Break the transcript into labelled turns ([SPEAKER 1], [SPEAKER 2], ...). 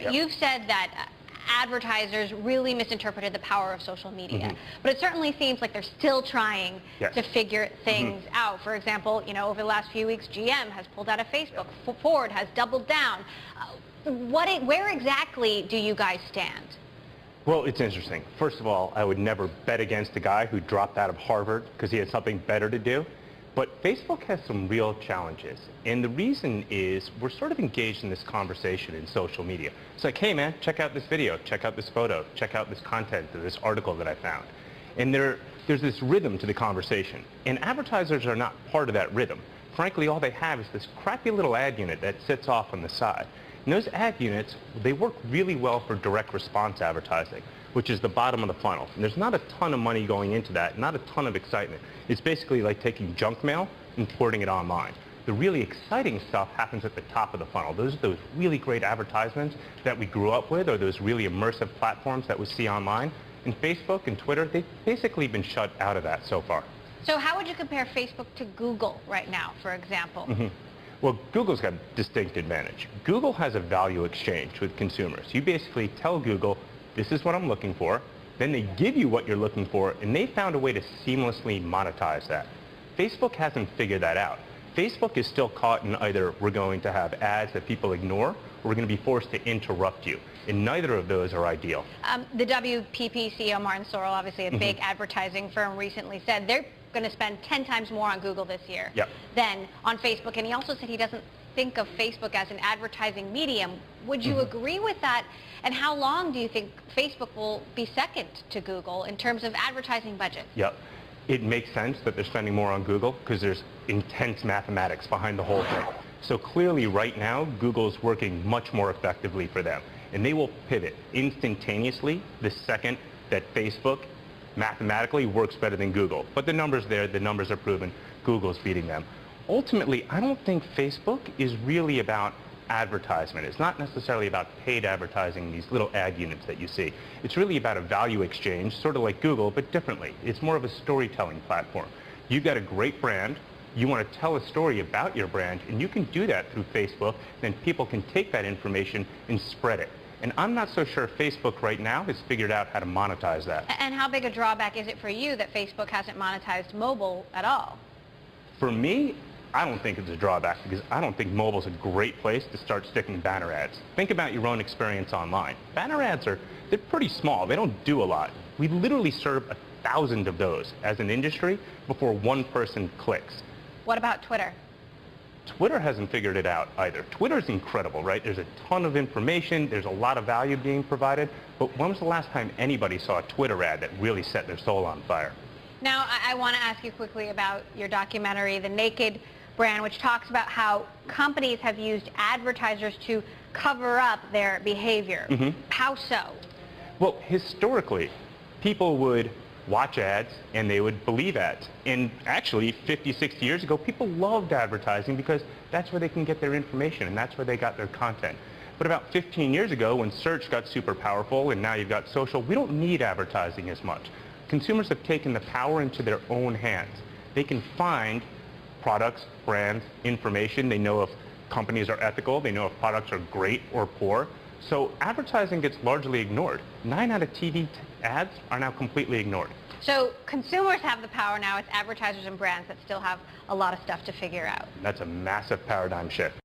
[SPEAKER 1] Yep.
[SPEAKER 2] You've said that advertisers really misinterpreted the power of social media, but it certainly seems like they're still trying to figure things out. For example, over the last few weeks, GM has pulled out of Facebook. Ford has doubled down. Where exactly do you guys stand?
[SPEAKER 1] Well, it's interesting. First of all, I would never bet against a guy who dropped out of Harvard because he had something better to do. But Facebook has some real challenges. And the reason is we're sort of engaged in this conversation in social media. It's like, hey man, check out this video, check out this photo, check out this content, this article that I found. And there's this rhythm to the conversation. And advertisers are not part of that rhythm. Frankly, all they have is this crappy little ad unit that sits off on the side. And those ad units, they work really well for direct response advertising, which is the bottom of the funnel. And there's not a ton of money going into that, not a ton of excitement. It's basically like taking junk mail and porting it online. The really exciting stuff happens at the top of the funnel. Those are those really great advertisements that we grew up with, or those really immersive platforms that we see online. And Facebook and Twitter, they've basically been shut out of that so far.
[SPEAKER 2] So how would you compare Facebook to Google right now, for example?
[SPEAKER 1] Well, Google's got a distinct advantage. Google has a value exchange with consumers. You basically tell Google, this is what I'm looking for, then they give you what you're looking for, and they found a way to seamlessly monetize that. Facebook hasn't figured that out. Facebook is still caught in either we're going to have ads that people ignore, or we're going to be forced to interrupt you, and neither of those are ideal.
[SPEAKER 2] The WPP CEO, Martin Sorrell, obviously a big advertising firm, recently said they're going to spend 10 times more on Google this year than on Facebook, and he also said he doesn't think of Facebook as an advertising medium. Would you agree with that? And how long do you think Facebook will be second to Google in terms of advertising budgets?
[SPEAKER 1] It makes sense that they're spending more on Google because there's intense mathematics behind the whole thing. So clearly right now, Google's working much more effectively for them. And they will pivot instantaneously the second that Facebook mathematically works better than Google. But the numbers there, the numbers are proven, Google's beating them. Ultimately, I don't think Facebook is really about advertisement. It's not necessarily about paid advertising, these little ad units that you see. It's really about a value exchange, sort of like Google, but differently. It's more of a storytelling platform. You've got a great brand, you want to tell a story about your brand, and you can do that through Facebook, then people can take that information and spread it. And I'm not so sure Facebook right now has figured out how to monetize that.
[SPEAKER 2] And how big a drawback is it for you that Facebook hasn't monetized mobile at all?
[SPEAKER 1] For me, I don't think it's a drawback because I don't think mobile's a great place to start sticking banner ads. Think about your own experience online. Banner ads they're pretty small. They don't do a lot. We literally serve 1,000 of those as an industry before one person clicks.
[SPEAKER 2] What about Twitter?
[SPEAKER 1] Twitter hasn't figured it out either. Twitter's incredible, right? There's a ton of information, there's a lot of value being provided, but when was the last time anybody saw a Twitter ad that really set their soul on fire?
[SPEAKER 2] Now, I want to ask you quickly about your documentary, The Naked Brand, which talks about how companies have used advertisers to cover up their behavior. How so?
[SPEAKER 1] Well, historically, people would watch ads and they would believe ads. And actually, 50, 60 years ago, people loved advertising because that's where they can get their information and that's where they got their content. But about 15 years ago, when search got super powerful and now you've got social, we don't need advertising as much. Consumers have taken the power into their own hands. They can find products, brands, information. They know if companies are ethical. They know if products are great or poor. So advertising gets largely ignored. 9 out of TV ads are now completely ignored.
[SPEAKER 2] So consumers have the power now. It's advertisers and brands that still have a lot of stuff to figure out.
[SPEAKER 1] That's a massive paradigm shift.